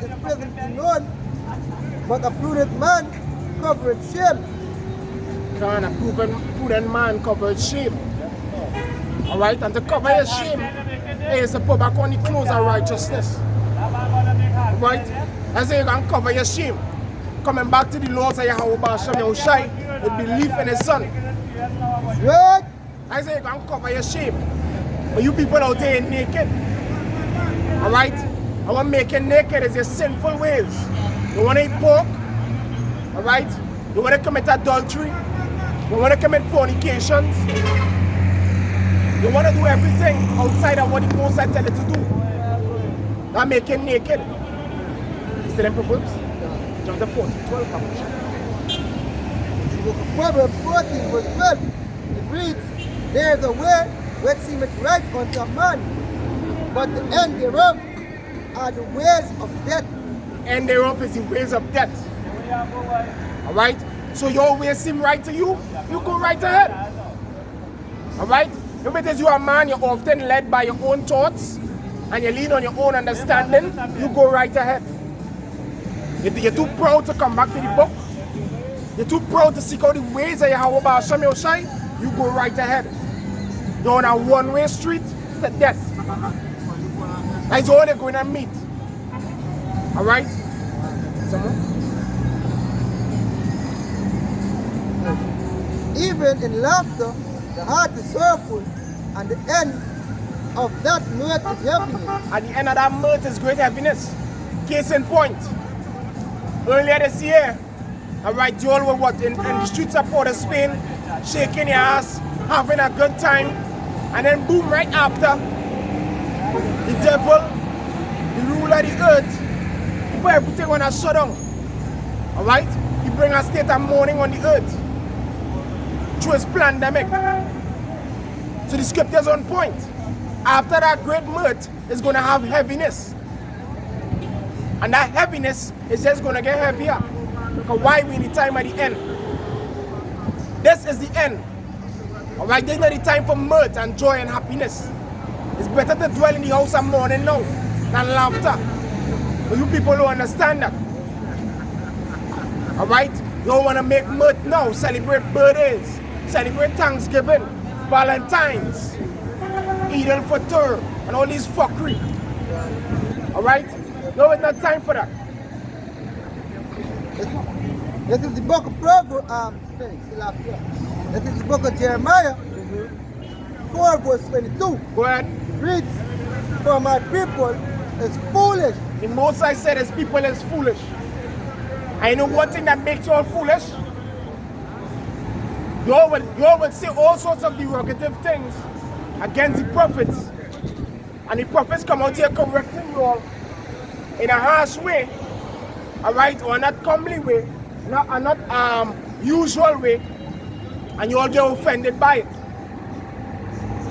is presently known, but a prudent man covereth shame. Can a prudent man cover his shame? Alright, and to cover his shame is to put back on the clothes of righteousness. Right? I say you can cover your shame. Coming back to the laws of Yahweh Basham Yahushai with belief in his son. Right? I say you can cover your shame. But you people out there ain't naked. Alright? And what making naked is your sinful ways. You want to eat pork? Alright? You want to commit adultery? You want to commit fornications? You want to do everything outside of what the Most High tell you to do. That making naked. Still in Proverbs? Chapter 14, 12. The book of Proverbs 14 verse 12. It reads, there is a way which seemeth right unto a man, but the end thereof are the ways of death. And thereof is the ways of death. Alright? So your ways seem right to you, you go right ahead. Alright? If it is you are a man, you're often led by your own thoughts and you lean on your own understanding, you go right ahead. You're too proud to come back to the book. You're too proud to seek out the ways of Yahweh Ba'asham Yahushai, you go right ahead. You're on a one-way street to death. That's all they're going to meet. Alright? Even in laughter, the heart is sorrowful, and the end of that mirth is heaviness. At the end of that mirth is great heaviness. Case in point. Earlier this year, alright, you all were what? In the streets of Port of Spain, shaking your ass, having a good time, and then boom, right after, the devil, the ruler of the earth, he put everything on a shutdown. Alright? He bring a state of mourning on the earth through his pandemic. So the scripture's on point. After that great mirth is going to have heaviness. And that heaviness is just going to get heavier. Because why we in the time at the end? This is the end. Alright, this is not the time for mirth and joy and happiness. It's better to dwell in the house of mourning now than laughter. But you people don't understand that. Alright? You don't want to make mirth now, celebrate birthdays, celebrate Thanksgiving, Valentine's, Eid al-Fitr, and all these fuckery. Alright? No, it's not time for that. This is the book of Proverbs, this is the book of Jeremiah, 4 verse 22. Go ahead. Reads, for my people is foolish. The Most High said his people is foolish. And you know one thing that makes you all foolish? You all will say all sorts of derogative things against the prophets. And the prophets come out here correcting you all in a harsh way, alright, or not comely way, not usual way, and you all get offended by it.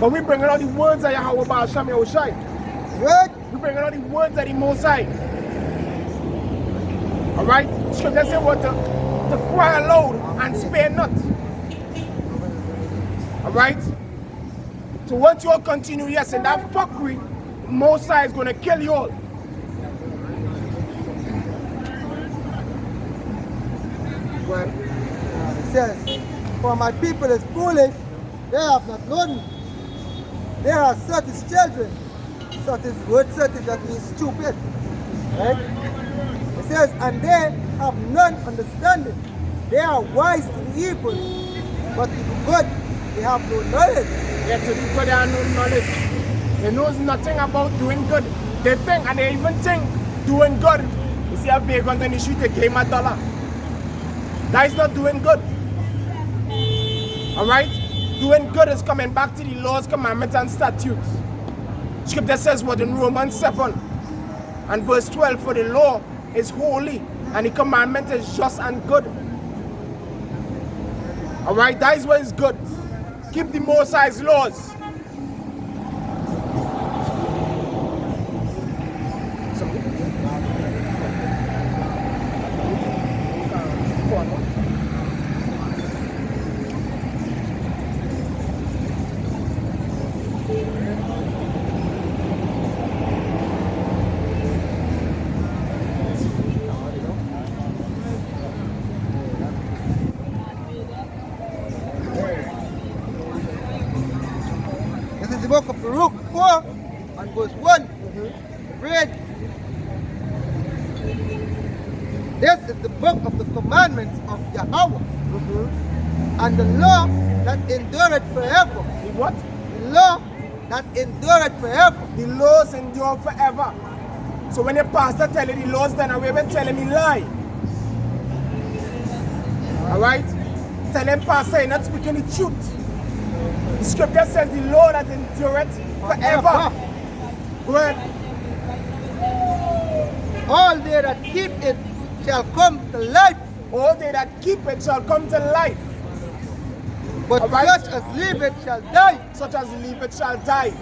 But we bring out the words of Yahweh Ba'asham Yahushai. Right? We bring out the words of the Most High. Alright? Scripture says what? To cry aloud and spare not. Alright? So once you all continue, yes, in that fuckery, Most High is going to kill you all. Well, it says, for my people is foolish, they have not known me. They are such as children. Such as word such as that means stupid. Right? It says, and they have none understanding. They are wise to the evil, but to the good they have no knowledge. Yeah, to the good they have no knowledge. They knows nothing about doing good. They think, and they even think, doing good. You see a vagrant on the street, they gave him $1. That is not doing good. Alright? Doing good is coming back to the laws, commandments, and statutes. Scripture says what in Romans 7 and verse 12, for the law is holy and the commandment is just and good. Alright, that is what is good. Keep the Most High's laws. This is the book of the commandments of Yahweh, and the law that endureth forever. The what? The law that endureth forever. The laws endure forever. So when the pastor tell you the laws done away with, tell him he lie. Alright? Tell him, pastor, you're not speaking the truth. The scripture says the law that endureth forever. Go ahead. All they that keep it shall come to life, All they that keep it shall come to life. but Alright. such as leave it shall die. Such as leave it shall die.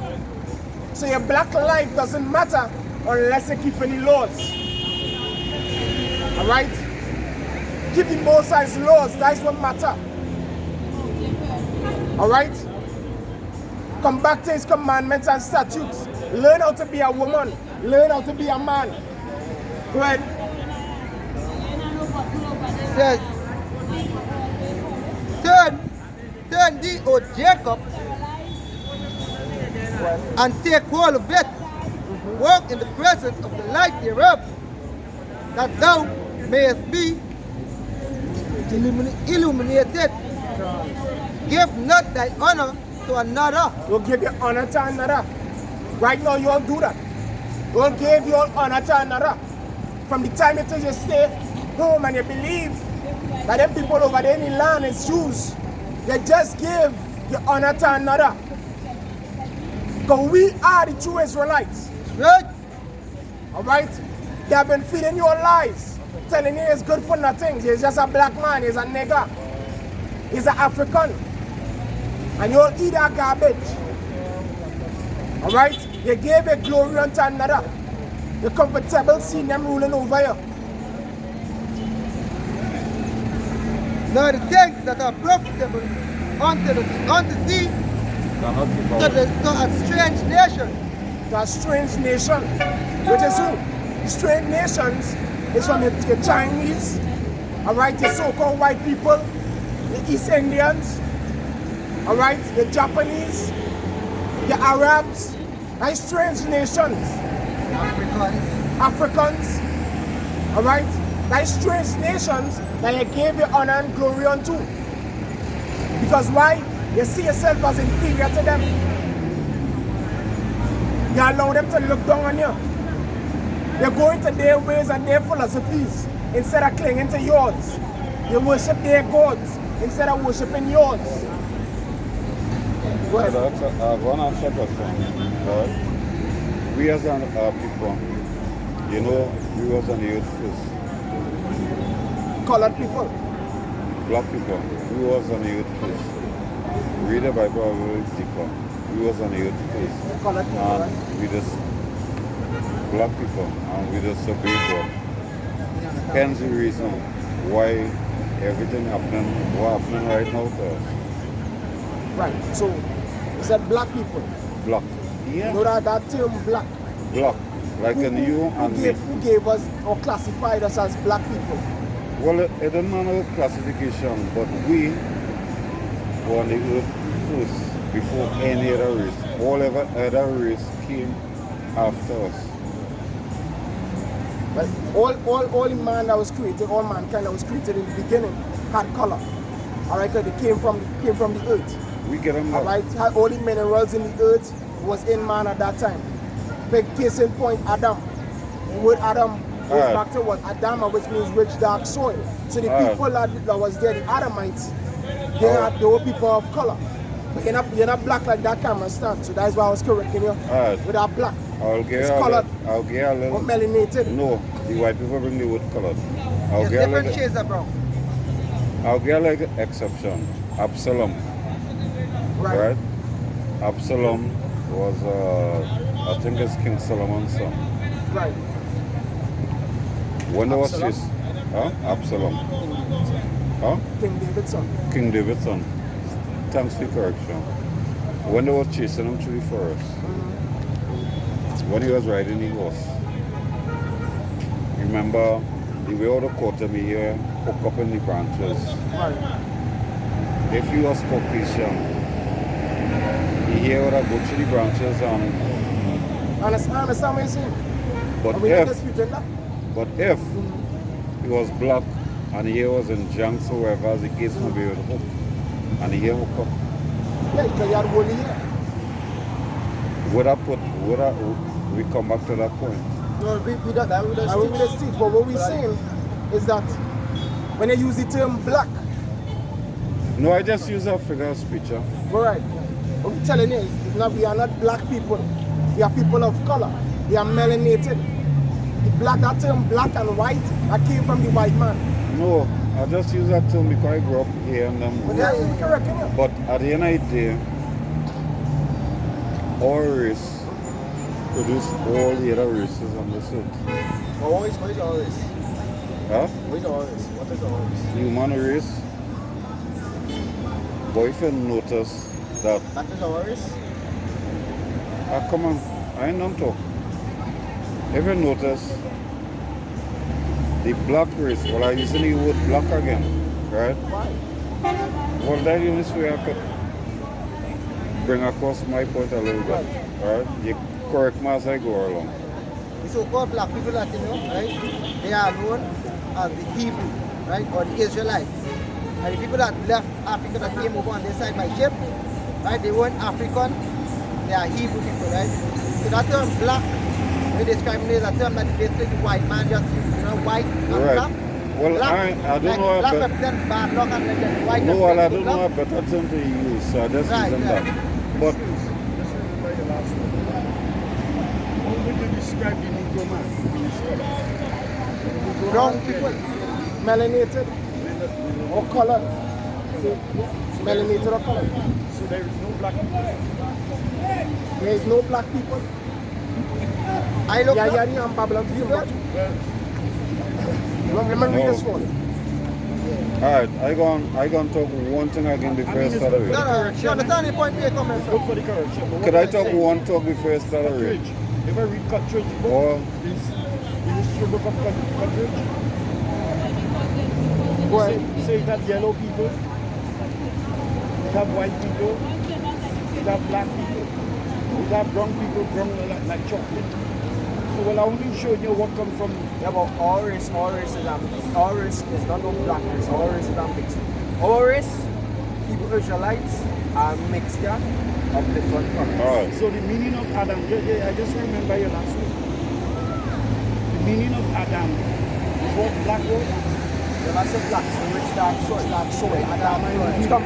So your black life doesn't matter unless you keep any laws. Alright? Keeping both sides laws, that's what matter. Alright? Come back to his commandments and statutes. Learn how to be a woman. Learn how to be a man. Go ahead. Says, turn thee, O Jacob, and take hold of it. Walk in the presence of the light thereof, that thou mayest be illuminated. Give not thy honor to another. Don't give your honor to another. Right now, you don't do that. Don't give your honor to another. From the time it is you stay home and you believe that them people over there in the land is Jews, you just give your honor to another. Because we are the true Israelites. Right? Alright? They have been feeding you lies, telling you it's good for nothing. He's just a black man, he's a nigger, he's an African. And you'll eat that garbage. Alright? You gave a glory unto another. You're comfortable seeing them ruling over you. Now the things that are profitable unto thee, to a strange nation. To a strange nation. Which is who? The strange nations is from the Chinese, alright, the so-called white people, the East Indians, alright, the Japanese, the Arabs, and strange nations. Africans, alright, like strange nations that you gave your honor and glory unto. Because why? You see yourself as inferior to them. You allow them to look down on you. You're going to their ways and their philosophies instead of clinging to yours. You worship their gods instead of worshiping yours. Go ahead. I want to answer that question. Right? We as an people, you know, we was on the earth first. Colored people. Black people, we was on the earth first. Read the Bible a little deeper. We was on the earth first. Colored people, And right? we just, black people, and we just obey God. Hence the reason why everything what happening right now to us. Right. So you said black people. Black. You Yeah. know that term black. Black. Like in you and me. Who gave us or classified us as black people? Well, it doesn't matter classification, but we were on the earth first before any other race. All other race came after us. But all man that was created, all mankind that was created in the beginning had color. Alright, because they came from the earth. We get them Alright, had all the minerals in the earth was in man at that time. Big case in point, Adam. The word Adam goes back to what? Adama, which means rich dark soil. So the people that was there, the Adamites, they were people of color. But you're not black like that camera stand. So that's why I was correcting you. With that black. It's colored. I'll get a little. Or melanated. No, the white people bring the word colored. There's different shades of brown. I'll get like an exception. Absalom. Right? Absalom was, I think it's King Solomon's son. Right. When there was chased, Absalom. Huh? King David's son. King David's son. Thanks for the correction. When they was chasing him through the forest, when he was riding the horse, remember the way all the quarter me here hook up in the branches. Right. If you was Caucasian, you hear what I go through the branches and Understand what you're saying? but Are we not disputing that? if he was black and he was in junks, however, as the case may be with hook. And he hook up. Yeah, because he had only here. We come back to that point. No, we don't, that we don't I will stick. stick, but what we're saying is that when they use the term black, No, I just use a figure of speech. all right, what we're telling you is not, we are not black people. We are people of color. We are melanated. The black, that term black and white, that came from the white man. No, I just use that term because I grew up here and But yeah, you're correct, yeah. But at the end of the day, our race produce all the other races on this earth. What is our race? Huh? What is our race? What is our race? Human race. But if you notice that, That is our race? come on, I ain't done talk. If you notice, the black race, well, I using the word black again, right? Why? Well, that is the way I could bring across my point a little bit, right? You correct me as I go along. The so-called black people that you know, right? They are known as the Hebrew, right? Or the Israelites. And the people that left Africa that came over on this side by ship, right? They weren't African, they are Hebrew people, right? So that term black, we describe it as a term that basically the white man just used, you know, white and Right. black. Well, Black, I don't like, know black about... represents bad luck and then white No, well, I represents don't good know a luck. better term to use, so I just Right, use right. that. But Just remember your last one. How would you describe the Negro man? Brown people, melanated or colored. See, melanated or colored. So there is no black people. There is no black people. I look Yeah, black. yeah, I'm Babylon to you. Well, Let me read No. this one. alright, I gonna talk one thing again before I it's start good away. for No, you understand the point we're coming good from? for the correction. But Could what I I'm talk saying, one talk before I start away? Cutridge. If I read Cutridge book, Or is history book of Cutridge. Go ahead. Say it have yellow people, it have white people, it have black people, it have brown people, brown like chocolate. So well, I only showed you what comes from. Yeah, but our race is not no black race. Our race is not mixed. Our race, Hebrew Israelites, are mixture of different colors. alright. So the meaning of Adam, I just remember your last one. The meaning of Adam is what black was. When I say black, so rich dark soil, Adam and Eve. Come.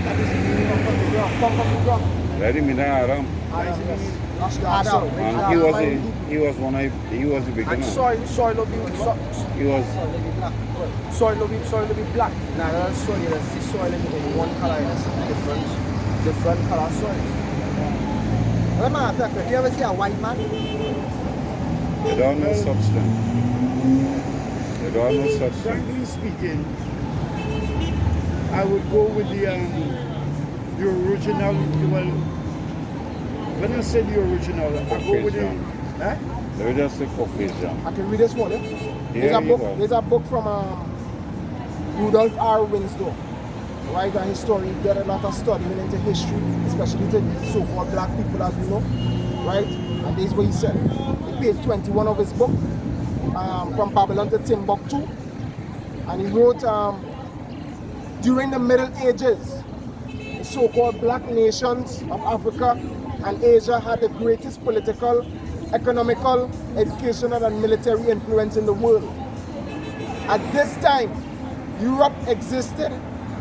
That is the meaning of the ground. Come from the ground. Let him in Adam. Adam, yes. That's the Adam. soil. And Adam he was and Eve. he was the And beginner. soil will be He was soil will be black. Now that's soil, you see soil in one color, you see different color soil. Let me ask you a question. You ever see a white man? they don't know such thing. They don't know such thing. Frankly speaking, I would go with the original. Well, when I say the original, I go with the. Eh? They will just say Caucasian. I can read this one. Yeah, you go. There's a book from Rudolph R. Winslow, right? A historian, did a lot of studying into history, especially to so-called black people, as we know, right? And this is what he said. In page 21 of his book, From Babylon to Timbuktu, and he wrote, during the Middle Ages, the so-called black nations of Africa and Asia had the greatest political, economical, educational, and military influence in the world. At this time, Europe existed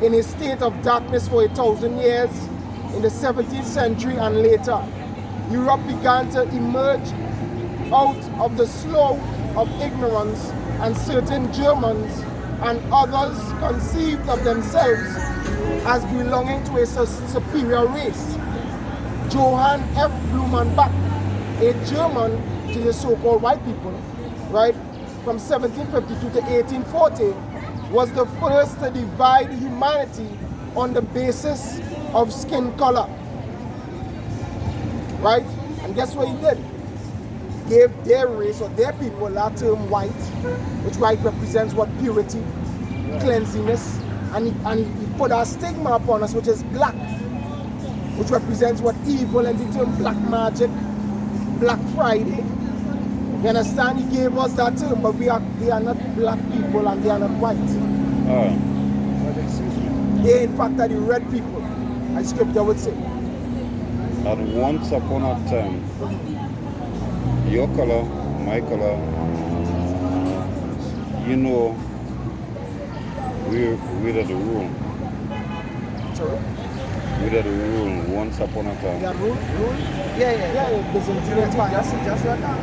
in a state of darkness for 1,000 years. In the 17th century and later, Europe began to emerge out of the slough of ignorance, and certain Germans and others conceived of themselves as belonging to a superior race. Johann F. Blumenbach, a German to the so-called white people, right, from 1752 to 1840, was the first to divide humanity on the basis of skin color, right? And guess what he did? Gave their race or their people that term white, which white represents what? Purity, cleanliness, and he put a stigma upon us, which is black, which represents what? Evil, and the term black magic, Black Friday, You understand? He gave us that term, but we are not black people and they are not white. They in fact are the red people, as scripture would say. And once upon a time, your color, my color, you know, we're the rule. Sorry? We're the rule once upon a time. Yeah, rule? Yeah. Byzantine Empire. Just like that.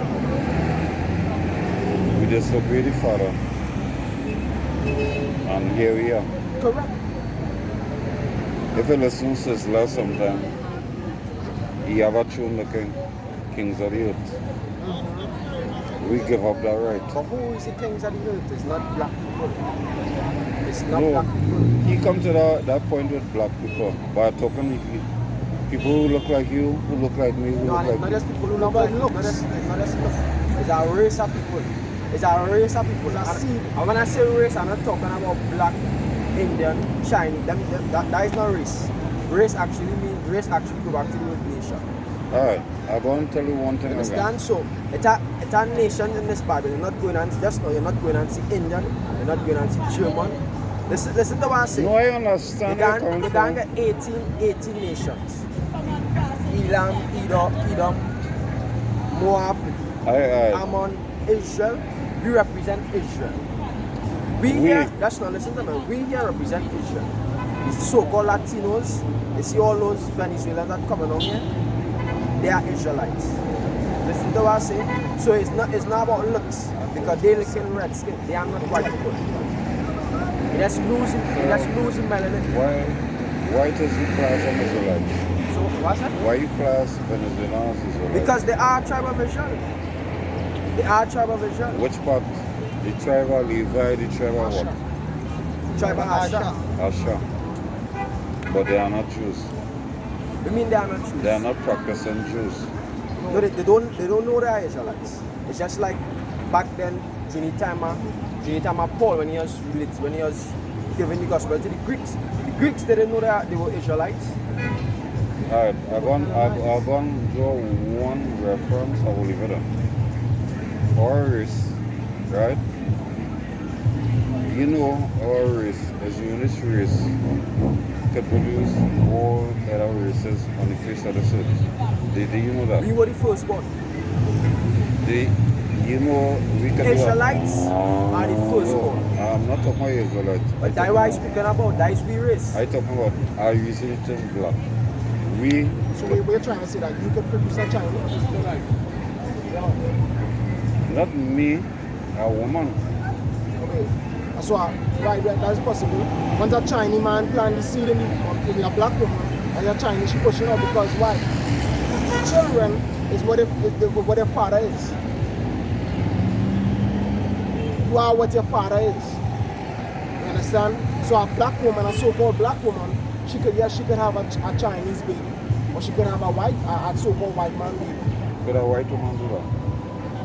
We disobey the Father. And here we are. Correct. If you listen to Sizzler sometime, he have a tune the kings of the earth. We give up that right. But who is the kings of the earth? It's not black people. It's not No, black people. he come to that point with black people. But talking people who look like you, who look like me, who No, look it's like not you. just people who look like look. It's not just look. It's a race of people. It's a race of people. And when I say race, I'm not talking about black, Indian, Chinese. That is not race. Race actually go back to the word nation. Alright, I'm going to tell you one thing again. Understand? So it's a nation in this Bible. You're not going and see just now. You're not going and see Indian. You're not going and see German. Listen to what I say. No, I understand where you're coming You from. can get 18 nations. Elam, Edom, Moab, Ammon, Israel. We represent Israel. We here, just now listen to me. We here represent Israel. These so-called Latinos, you see all those Venezuelans that come along here. They are Israelites. Listen to what I say. So it's not about looks because they look in red skin. They are not white people. That's losing melanin. Why does you class them Israelites? So what's that? Why you class Venezuelans as Israelites? Because they are a tribe of Israel. They are a tribe of Israel. Which part? The tribe of Levi, the tribe of what? Tribe of Asher. Asher. But they are not Jews. You mean they are not Jews? They are not practicing Jews. No, they don't know they are Israelites. It's just like back then, during the time of Paul, when he was giving the gospel to the Greeks. The Greeks didn't know that they were Israelites. Alright, I'm going to draw one reference. I will leave it on. Our race, right? You know, our race is the unit race to produce all other races on the face of the earth. Do you know that? We were the first born. You know, we can Israelites are the first born. I'm not talking about Israelites. But that's what I'm speaking about. That is we race. I'm talking about our using the term black. So we're trying to say that you can produce a child. Not me, a woman. Okay. So right, that is possible. Once a Chinese man plant the seed in a black woman, and a Chinese she pushing out because why? Children is what their father is. You are what your father is. You understand? So a black woman, a so-called black woman, she could have a Chinese baby, or she could have a so-called white man baby. Could a white woman do that?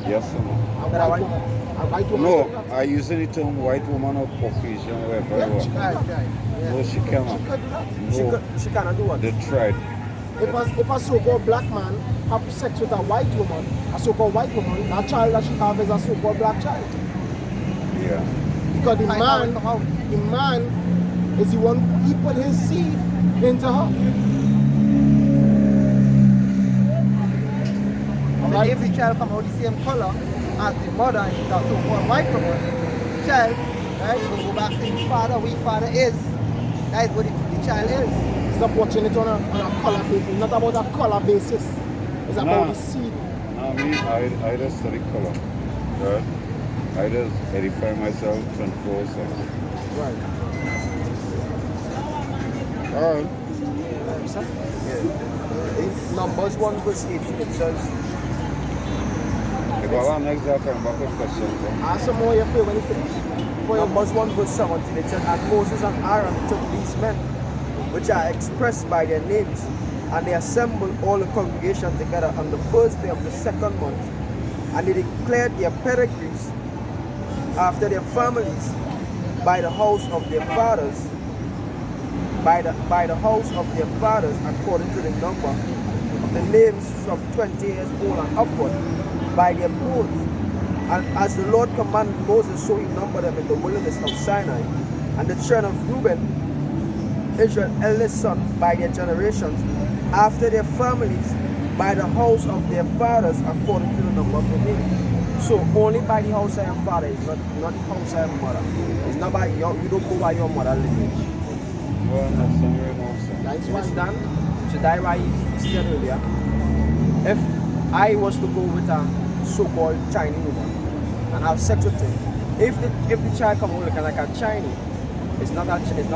Yes or no? A white woman. No, I using the term white woman or Caucasian, whatever. Yeah. No, she cannot. She could do that. No. She cannot do what? They tried. If a so-called black man have sex with a white woman, a so-called white woman, that child that she have is a so-called black child. Yeah. Because the man is the one he put his seed into her. Right. If the child come out the same color as the mother is a so-called white woman, the child, right, will go back to the father, who his father is. That is what the child is. Stop watching it on a color basis. Not about a color basis. It's about the seed. No, I just study color. Right? I just edify myself 24/7. Right. Alright. In Numbers 1 verse 18 it says, If I want next day, I come back with questions. ask some more you feel when you finish. For Numbers 1 verse 17 it says, and Moses and Aaron took these men, which are expressed by their names, and they assembled all the congregation together on the first day of the second month, and they declared their pedigrees after their families by the house of their fathers, by the house of their fathers according to the number of the names from 20 years old and upward, by their bones, And as the Lord commanded Moses, so he numbered them in the wilderness of Sinai. And the children of Reuben, Israel's eldest son, by their generations, after their families, by the house of their fathers, according to the number of the name. So only by the house of your father, is not the house of your mother. It's not by your, you don't go by your mother lineage. Well, that's somewhere else. That's what's done. So that's why he said earlier, if I was to go with a so-called Chinese woman and have sex with him, if the child come looking like a Chinese, it's not a Chinese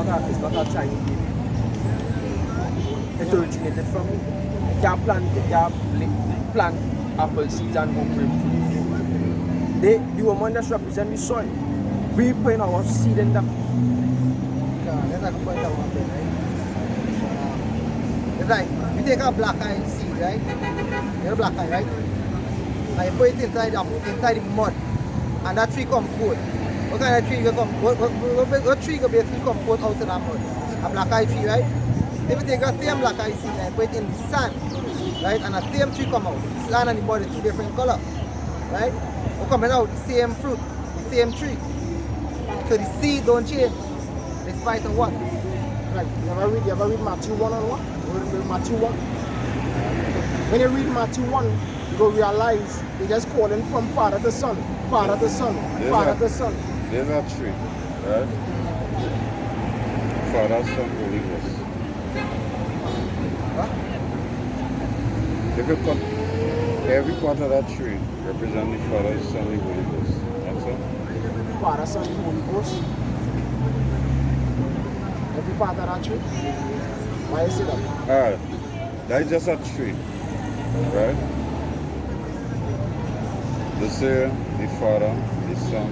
baby. It originated from me. You can't plant apple seeds and go grapefruit. The woman just represent the soil. We put our seed in them. Let's talk about that one thing, right? It's like, you take a black eye seed, right? You have a black eye, right? And you put it inside the mud, and that tree comes forth. What kind of tree will come? What tree will basically come forth out of that mud? A black eye tree, right? If you take a same black eye seed and put it in the sand, right? And a same tree come out. The sand and the mud is two different colors, right? We're coming out the same fruit, the same tree. So the seed don't change, despite of what? Right. You ever read Matthew 1 on 1? Matthew 1. When you read Matthew 1, you go realize they just calling from father to son, father to son, father to son. There's a tree, right? Father, Son, Holy Ghost. Huh? If you cut every part of that tree represents the Father, Son, and Holy Ghost. That's all. Father, Son, and Holy Ghost. Every part of that tree. Why you say that? Alright. That's just a tree. Right? This is the Father, the Son,